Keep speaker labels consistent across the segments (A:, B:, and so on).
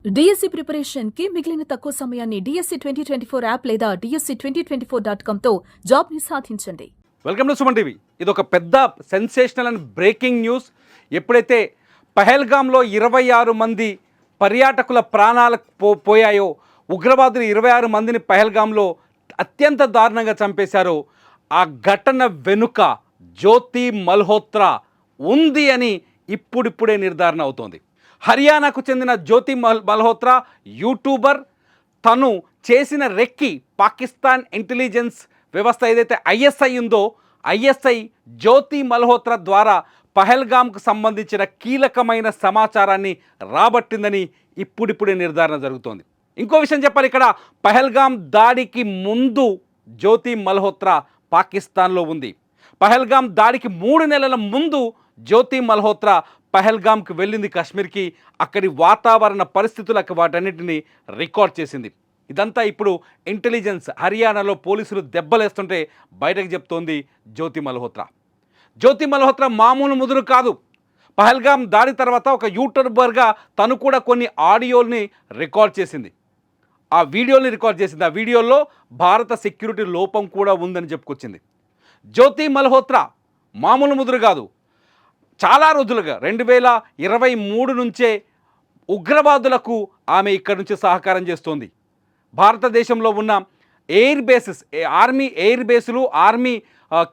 A: DSC preparation కి మిగిలిన తక్కువ సమయాన్ని డిఎస్సి 2024 యాప్ లేదా DSC2024.com తో జాబ్ ని సాధించండి.
B: Welcome to Suman TV. ఇది ఒక పెద్ద సెన్సేషనల్ అండ్ బ్రేకింగ్ న్యూస్. ఎప్పుడైతే పహల్గామ్లో 26 మంది పర్యాటకుల ప్రాణాలకు పోయాయో, ఉగ్రవాదులు 26 మందిని పహల్గామ్లో అత్యంత దారుణంగా చంపేశారో, ఆ ఘటన వెనుక జ్యోతి మల్హోత్రా ఉంది అని ఇప్పుడిప్పుడే నిర్ధారణ అవుతోంది. హర్యానాకు చెందిన జ్యోతి మల్హోత్రా యూట్యూబర్. తను చేసిన రెక్కి పాకిస్తాన్ ఇంటెలిజెన్స్ వ్యవస్థ ఏదైతే ఐఎస్ఐ ఉందో, ఐఎస్ఐ జ్యోతి మల్హోత్రా ద్వారా పహల్గామ్కు సంబంధించిన కీలకమైన సమాచారాన్ని రాబట్టిందని ఇప్పుడిప్పుడే నిర్ధారణ జరుగుతోంది. ఇంకో విషయం చెప్పాలి, ఇక్కడ పహల్గామ్ దాడికి ముందు జ్యోతి మల్హోత్రా పాకిస్తాన్లో ఉంది. పహల్గామ్ దాడికి 3 నెలల ముందు జ్యోతి మల్హోత్రా పహల్గామ్కి వెళ్ళింది, కాశ్మీర్కి. అక్కడి వాతావరణ పరిస్థితులకు వాటన్నిటిని రికార్డ్ చేసింది. ఇదంతా ఇప్పుడు ఇంటెలిజెన్స్ హర్యానాలో పోలీసులు దెబ్బలేస్తుంటే బయటకు చెప్తోంది జ్యోతి మల్హోత్రా. జ్యోతి మల్హోత్రా మామూలు ముదురు కాదు. పహల్గామ్ దాడి తర్వాత ఒక యూట్యూబర్గా తను కూడా కొన్ని ఆడియోల్ని రికార్డ్ చేసింది, ఆ వీడియోని రికార్డ్ చేసింది. ఆ వీడియోలో భారత సెక్యూరిటీ లోపం కూడా ఉందని చెప్పుకొచ్చింది. జ్యోతి మల్హోత్రా మామూలు ముదురు కాదు. చాలా రోజులుగా 2023 నుంచే ఉగ్రవాదులకు ఆమె ఇక్కడి నుంచి సహకారం చేస్తోంది. భారతదేశంలో ఉన్న ఎయిర్ బేసెస్, ఆర్మీ ఎయిర్ బేసులు, ఆర్మీ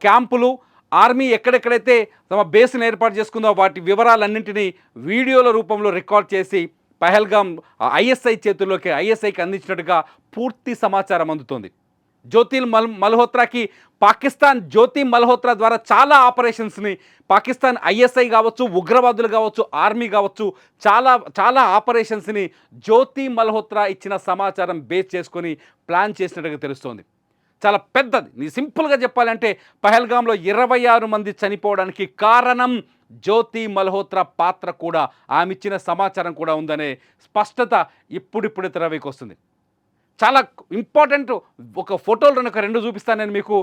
B: క్యాంపులు, ఆర్మీ ఎక్కడెక్కడైతే తమ బేస్ను ఏర్పాటు చేసుకుందో వాటి వివరాలన్నింటినీ వీడియోల రూపంలో రికార్డ్ చేసి పహల్గామ్ ఐఎస్ఐ చేతుల్లోకి, ఐఎస్ఐకి అందించినట్టుగా పూర్తి సమాచారం అందుతోంది. జ్యోతి మల్హోత్రాకి పాకిస్తాన్ జ్యోతి మల్హోత్రా ద్వారా చాలా ఆపరేషన్స్ని, పాకిస్తాన్ ఐఎస్ఐ కావచ్చు, ఉగ్రవాదులు కావచ్చు, ఆర్మీ కావచ్చు, చాలా ఆపరేషన్స్ని జ్యోతి మల్హోత్రా ఇచ్చిన సమాచారం బేస్ చేసుకొని ప్లాన్ చేసినట్టుగా తెలుస్తోంది. చాలా పెద్దది. సింపుల్గా చెప్పాలంటే పహల్గామ్లో 26 మంది చనిపోవడానికి కారణం జ్యోతి మల్హోత్రా పాత్ర కూడా, ఆమె ఇచ్చిన సమాచారం కూడా ఉందనే స్పష్టత ఇప్పుడిప్పుడే తెరవేకి వస్తుంది. చాలా ఇంపార్టెంట్. ఒక ఫోటోలు ఒక 2 చూపిస్తాను నేను మీకు.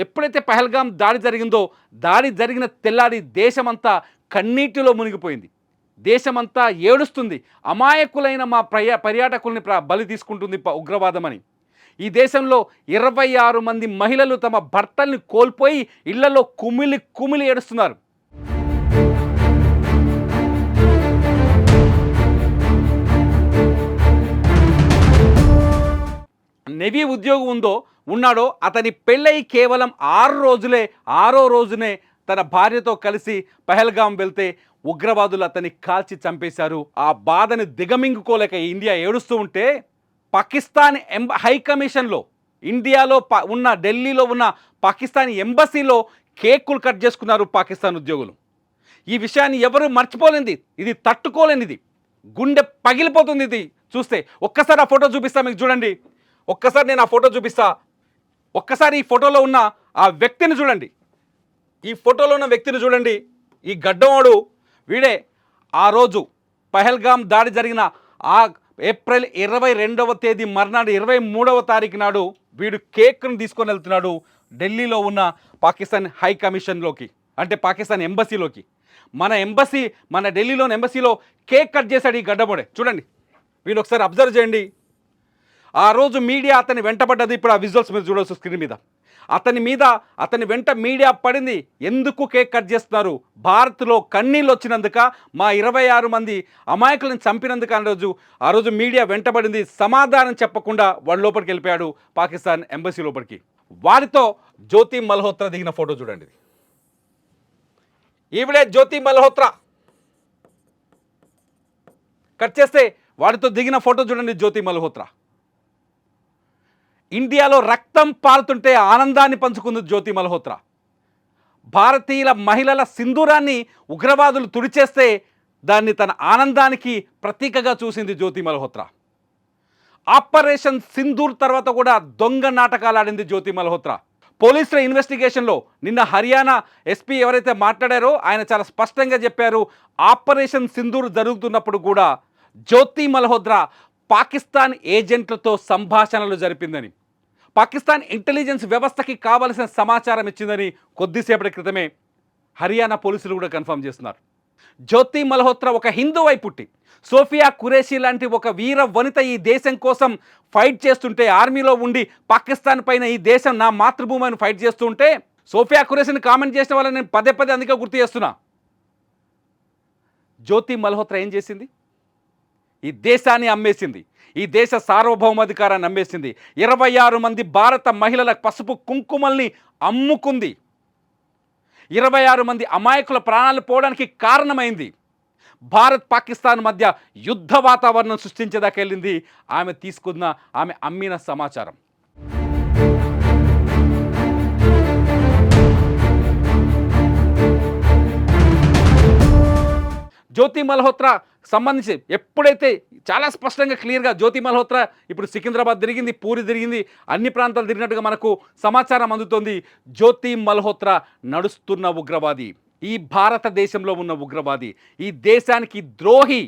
B: ఎప్పుడైతే పహల్గామ్ దాడి జరిగిందో, దాడి జరిగిన తెల్లారి దేశమంతా కన్నీటిలో మునిగిపోయింది. దేశమంతా ఏడుస్తుంది. అమాయకులైన మా పర్యాటకుల్ని బలి తీసుకుంటుంది ఉగ్రవాదమని. ఈ దేశంలో 26 మంది మహిళలు తమ భర్తల్ని కోల్పోయి ఇళ్లలో కుమిలి ఏడుస్తున్నారు. నేవీ ఉద్యోగం ఉన్నాడో అతని పెళ్ళై కేవలం 6 రోజునే తన భార్యతో కలిసి పహల్గామ్ వెళ్తే ఉగ్రవాదులు అతన్ని కాల్చి చంపేశారు. ఆ బాధని దిగమింగుకోలేక ఇండియా ఏడుస్తూ ఉంటే, పాకిస్తాన్ హై కమిషన్లో, ఇండియాలో ఉన్న ఢిల్లీలో ఉన్న పాకిస్తాన్ ఎంబసీలో కేకులు కట్ చేసుకున్నారు పాకిస్తాన్ ఉద్యోగులు. ఈ విషయాన్ని ఎవరు మర్చిపోలేనిది, ఇది తట్టుకోలేనిది, గుండె పగిలిపోతుంది ఇది చూస్తే. ఒక్కసారి ఆ ఫోటో చూపిస్తా మీకు, చూడండి. ఒక్కసారి నేను ఆ ఫోటో చూపిస్తా. ఒక్కసారి ఈ ఫోటోలో ఉన్న ఆ వ్యక్తిని చూడండి. ఈ ఫోటోలో ఉన్న వ్యక్తిని చూడండి. ఈ గడ్డవాడు వీడే. ఆ రోజు పహల్గామ్ దాడి జరిగిన ఆ ఏప్రిల్ 22వ తేదీ మర్నాడు 23వ తారీఖు నాడు వీడు కేక్ను తీసుకొని వెళ్తున్నాడు ఢిల్లీలో ఉన్న పాకిస్తాన్ హై కమిషన్లోకి, అంటే పాకిస్తాన్ ఎంబసీలోకి. మన ఢిల్లీలోని ఎంబసీలో కేక్ కట్ చేశాడు ఈ గడ్డబోడే. చూడండి, వీడు ఒకసారి అబ్జర్వ్ చేయండి. ఆ రోజు మీడియా అతని వెంటబడ్డది. ఇప్పుడు ఆ విజువల్స్ మీరు చూడవచ్చు స్క్రీన్ మీద. అతని వెంట మీడియా పడింది. ఎందుకు కేక్ కట్ చేస్తున్నారు? భారత్లో కన్నీళ్ళు వచ్చినందుక, మా 26 మంది అమాయకులను చంపినందుకు ఆ రోజు మీడియా వెంటబడింది. సమాధానం చెప్పకుండా వాడు లోపలికి వెళ్ళిపోయాడు, పాకిస్తాన్ ఎంబసీ లోపలికి. వారితో జ్యోతి మల్హోత్రా దిగిన ఫోటో చూడండి. ఈవిడే జ్యోతి మల్హోత్రా. కట్ చేస్తే వాడితో దిగిన ఫోటో చూడండి. జ్యోతి మల్హోత్రా ఇండియాలో రక్తం పారుతుంటే ఆనందాన్ని పంచుకుంది జ్యోతి మల్హోత్రా. భారతీయుల మహిళల సింధూరాన్ని ఉగ్రవాదులు తుడిచేస్తే దాన్ని తన ఆనందానికి ప్రతీకగా చూసింది జ్యోతి మల్హోత్రా. ఆపరేషన్ సింధూర్ తర్వాత కూడా దొంగ నాటకాలు ఆడింది జ్యోతి మల్హోత్రా. పోలీసుల ఇన్వెస్టిగేషన్లో నిన్న హర్యానా ఎస్పీ ఎవరైతే మాట్లాడారో ఆయన చాలా స్పష్టంగా చెప్పారు, ఆపరేషన్ సింధూర్ జరుగుతున్నప్పుడు కూడా జ్యోతి మల్హోత్రా పాకిస్తాన్ ఏజెంట్లతో సంభాషణలు జరిపిందని, పాకిస్తాన్ ఇంటెలిజెన్స్ వ్యవస్థకి కావలసిన సమాచారం ఇచ్చిందని కొద్దిసేపటి క్రితమే హర్యానా పోలీసులు కూడా కన్ఫర్మ్ చేస్తున్నారు. జ్యోతి మల్హోత్రా ఒక హిందువై పుట్టి సోఫియా ఖురేషీ లాంటి ఒక వీర వనిత ఈ దేశం కోసం ఫైట్ చేస్తుంటే, ఆర్మీలో ఉండి పాకిస్తాన్ పైన ఈ దేశం నా మాతృభూమి అని ఫైట్ చేస్తుంటే, సోఫియా ఖురేషీని కామెంట్ చేసిన వాళ్ళని నేను పదే పదే అందుకే గుర్తు చేస్తున్నా. జ్యోతి మల్హోత్రా ఏం చేసింది? ఈ దేశాన్ని అమ్మేసింది, ఈ దేశ సార్వభౌమాధికారాన్ని అమ్మేసింది. 26 మంది భారత మహిళల పసుపు కుంకుమల్ని అమ్ముకుంది. 26 మంది అమాయకుల ప్రాణాలు పోవడానికి కారణమైంది. భారత్ పాకిస్తాన్ మధ్య యుద్ధ వాతావరణం సృష్టించేదాకెళ్ళింది ఆమె అమ్మిన సమాచారం. జ్యోతి మల్హోత్రా సంబంధించి ఎప్పుడైతే చాలా స్పష్టంగా క్లియర్గా జ్యోతి మల్హోత్రా ఇప్పుడు సికింద్రాబాద్ తిరిగింది, పూరి తిరిగింది, అన్ని ప్రాంతాలు తిరిగినట్టుగా మనకు సమాచారం అందుతోంది. జ్యోతి మల్హోత్రా నడుస్తున్న ఉగ్రవాది, ఈ భారతదేశంలో ఉన్న ఉగ్రవాది, ఈ దేశానికి ద్రోహి.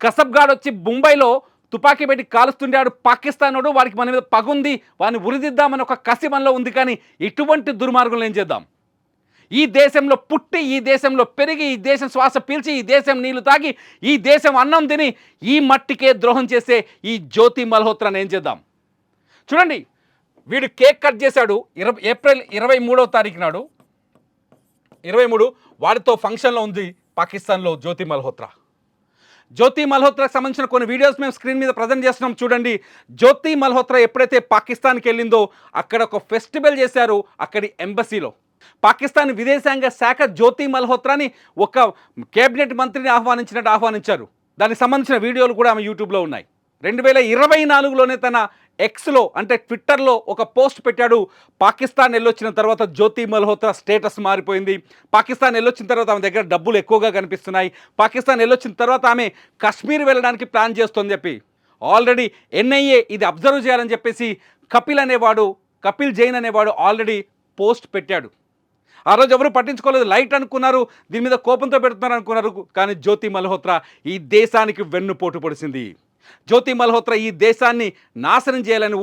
B: కసబ్గాడ్ వచ్చి ముంబైలో తుపాకీ పెట్టి కాలుస్తుండాడు పాకిస్తానోడు, వాడికి మన మీద పగుంది, వాడిని ఉరిదిద్దామని ఒక కసి మనలో ఉంది. కానీ ఇటువంటి దుర్మార్గులు ఏం చేద్దాం? ఈ దేశంలో పుట్టి, ఈ దేశంలో పెరిగి, ఈ దేశం శ్వాస పీల్చి, ఈ దేశం నీళ్లు తాగి, ఈ దేశం అన్నం తిని ఈ మట్టికే ద్రోహం చేసే ఈ జ్యోతి మల్హోత్రాని ఏం చేద్దాం? చూడండి, వీడు కేక్ కట్ చేశాడు ఏప్రిల్ 23వ తారీఖు నాడు. 23 వాడితో ఫంక్షన్లో ఉంది పాకిస్తాన్లో జ్యోతి మల్హోత్రా. జ్యోతి మల్హోత్రాకి సంబంధించిన కొన్ని వీడియోస్ మేము స్క్రీన్ మీద ప్రజెంట్ చేస్తున్నాం చూడండి. జ్యోతి మల్హోత్రా ఎప్పుడైతే పాకిస్తాన్కి వెళ్ళిందో అక్కడ ఒక ఫెస్టివల్ చేశారు అక్కడి ఎంబసీలో. పాకిస్తాన్ విదేశాంగ శాఖ జ్యోతి మల్హోత్రాని ఒక కేబినెట్ మంత్రిని ఆహ్వానించారు. దానికి సంబంధించిన వీడియోలు కూడా ఆమె యూట్యూబ్లో ఉన్నాయి. 2024లోనే తన ఎక్స్లో అంటే ట్విట్టర్లో ఒక పోస్ట్ పెట్టాడు. పాకిస్తాన్ వెళ్ళొచ్చిన తర్వాత జ్యోతి మల్హోత్రా స్టేటస్ మారిపోయింది. పాకిస్తాన్ వెళ్ళొచ్చిన తర్వాత ఆమె దగ్గర డబ్బులు ఎక్కువగా కనిపిస్తున్నాయి. పాకిస్తాన్ వెళ్ళొచ్చిన తర్వాత ఆమె కాశ్మీర్ వెళ్ళడానికి ప్లాన్ చేస్తోంది చెప్పి ఆల్రెడీ ఎన్ఐఏ ఇది అబ్జర్వ్ చేయాలని చెప్పేసి కపిల్ జైన్ అనేవాడు ఆల్రెడీ పోస్ట్ పెట్టాడు. ఆ రోజు ఎవరు పట్టించుకోలేదు, లైట్ అనుకున్నారు, దీని మీద కోపంతో పెడుతున్నారు అనుకున్నారు. కానీ జ్యోతి మల్హోత్రా ఈ దేశానికి వెన్నుపోటు పొడిచింది. జ్యోతి మల్హోత్రా ఈ దేశాన్ని నాశనం చేయాలని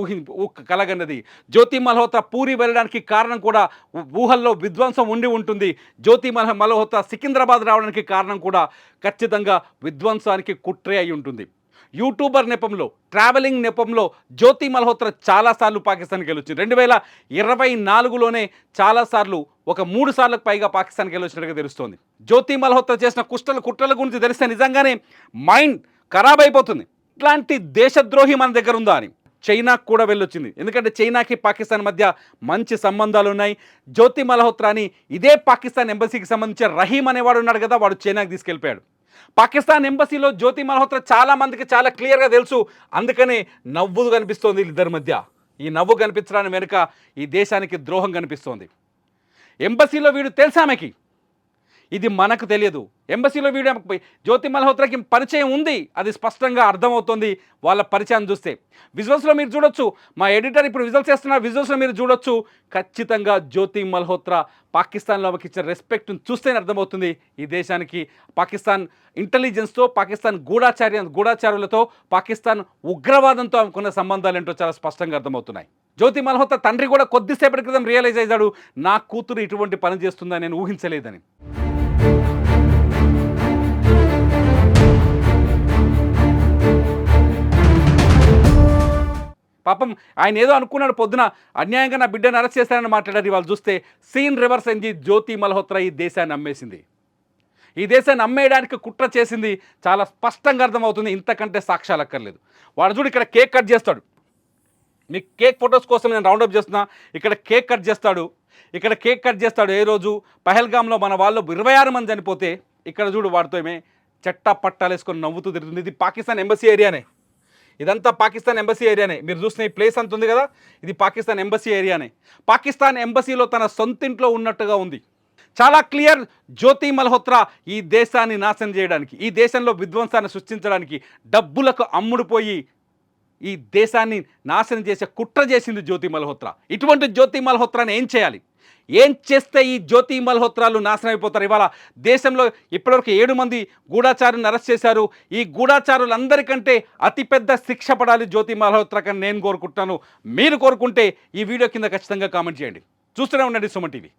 B: కలగన్నది. జ్యోతి మల్హోత్రా పూరి వెళ్ళడానికి కారణం కూడా ఊహల్లో విధ్వంసం ఉండి ఉంటుంది. జ్యోతి మల్హోత్రా సికింద్రాబాద్ రావడానికి కారణం కూడా ఖచ్చితంగా విధ్వంసానికి కుట్రే అయి ఉంటుంది. యూట్యూబర్ నెపంలో, ట్రావెలింగ్ నెపంలో జ్యోతి మల్హోత్రా చాలాసార్లు పాకిస్తాన్కి వెళ్ళొచ్చింది. 2024లోనే చాలాసార్లు ఒక 3 సార్లకు పైగా పాకిస్తాన్కి వెళ్ళొచ్చినట్టుగా తెలుస్తోంది. జ్యోతి మల్హోత్రా చేసిన కుట్రల గురించి తెలిస్తే నిజంగానే మైండ్ ఖరాబ్ అయిపోతుంది. ఇట్లాంటి దేశద్రోహి మన దగ్గర ఉందా అని. చైనాకు కూడా వెళ్ళొచ్చింది, ఎందుకంటే చైనాకి పాకిస్తాన్ మధ్య మంచి సంబంధాలు ఉన్నాయి. జ్యోతి మల్హోత్రాని ఇదే పాకిస్తాన్ ఎంబసీకి సంబంధించిన రహీం అనేవాడు ఉన్నాడు కదా, వాడు చైనాకి తీసుకెళ్ళిపోయాడు. పాకిస్తాన్ ఎంబసీలో జ్యోతి మల్హోత్రా చాలా మందికి చాలా క్లియర్గా తెలుసు. అందుకనే నవ్వు కనిపిస్తోంది ఇద్దరి మధ్య. ఈ నవ్వు కనిపించడానికి వెనుక ఈ దేశానికి ద్రోహం కనిపిస్తోంది. ఎంబసీలో వీడు తెలుసా ఆమెకి, ఇది మనకు తెలియదు. ఎంబసీలో వీడు జ్యోతి మల్హోత్రాకి పరిచయం ఉంది, అది స్పష్టంగా అర్థమవుతుంది వాళ్ళ పరిచయం చూస్తే. విజువల్స్లో మీరు చూడొచ్చు, మా ఎడిటర్ ఇప్పుడు విజువల్స్ చేస్తున్నారు, విజువల్స్లో మీరు చూడొచ్చు. ఖచ్చితంగా జ్యోతి మల్హోత్రా పాకిస్తాన్లో ఆమెకి ఇచ్చిన రెస్పెక్ట్ని చూస్తేనే అర్థమవుతుంది ఈ దేశానికి పాకిస్తాన్ ఇంటెలిజెన్స్తో, పాకిస్తాన్ గూఢాచారులతో, పాకిస్తాన్ ఉగ్రవాదంతో ఆమెకున్న సంబంధాలు ఏంటో చాలా స్పష్టంగా అర్థమవుతున్నాయి. జ్యోతి మల్హోత్రా తండ్రి కూడా కొద్దిసేపటి క్రితం రియలైజ్ అయ్యాడు, నా కూతురు ఇటువంటి పని చేస్తుందని నేను ఊహించలేదని. పాపం ఆయన ఏదో అనుకున్నాడు, పొద్దున అన్యాయంగా నా బిడ్డను అరెస్ట్ చేశారని మాట్లాడారు. ఇవాళ చూస్తే సీన్ రివర్స్ అయింది. జ్యోతి మల్హోత్రా ఈ దేశాన్ని అమ్మేసింది, ఈ దేశాన్ని అమ్మేయడానికి కుట్ర చేసింది చాలా స్పష్టంగా అర్థమవుతుంది. ఇంతకంటే సాక్ష్యాలు అక్కర్లేదు. వాడు చూడు ఇక్కడ కేక్ కట్ చేస్తాడు, మీకు కేక్ ఫొటోస్ కోసం నేను రౌండప్ చేస్తున్నా. ఇక్కడ కేక్ కట్ చేస్తాడు. ఏ రోజు పహల్గామ్లో మన వాళ్ళు 26 మంది చనిపోతే ఇక్కడ చూడు వాడితో ఏమే చెట్టా పట్టాలు వేసుకొని నవ్వుతూ తిరుగుతుంది. ఇది పాకిస్తాన్ ఎంబసీ ఏరియానే, ఇదంతా పాకిస్తాన్ ఎంబసీ ఏరియానే. మీరు చూసిన ఈ ప్లేస్ అంత ఉంది కదా, ఇది పాకిస్తాన్ ఎంబసీ ఏరియానే. పాకిస్తాన్ ఎంబసీలో తన సొంతింట్లో ఉన్నట్టుగా ఉంది. చాలా క్లియర్. జ్యోతి మల్హోత్రా ఈ దేశాన్ని నాశనం చేయడానికి, ఈ దేశంలో విధ్వంసాన్ని సృష్టించడానికి డబ్బులకు అమ్ముడుపోయి ఈ దేశాన్ని నాశనం చేసే కుట్ర చేసింది జ్యోతి మల్హోత్రా. ఇటువంటి జ్యోతి మల్హోత్రాని ఏం చేయాలి? ఏం చేస్తే ఈ జ్యోతి మల్హోత్రాలు నాశనం అయిపోతారు? ఇవాళ దేశంలో ఇప్పటివరకు 7 మంది గూఢాచారులను అరెస్ట్ చేశారు. ఈ గూఢాచారులందరికంటే అతిపెద్ద శిక్ష పడాలి జ్యోతి మల్హోత్రాకని నేను కోరుకుంటున్నాను. మీరు కోరుకుంటే ఈ వీడియో కింద ఖచ్చితంగా కామెంట్ చేయండి. చూస్తూనే ఉండండి సుమన్ టీవీ.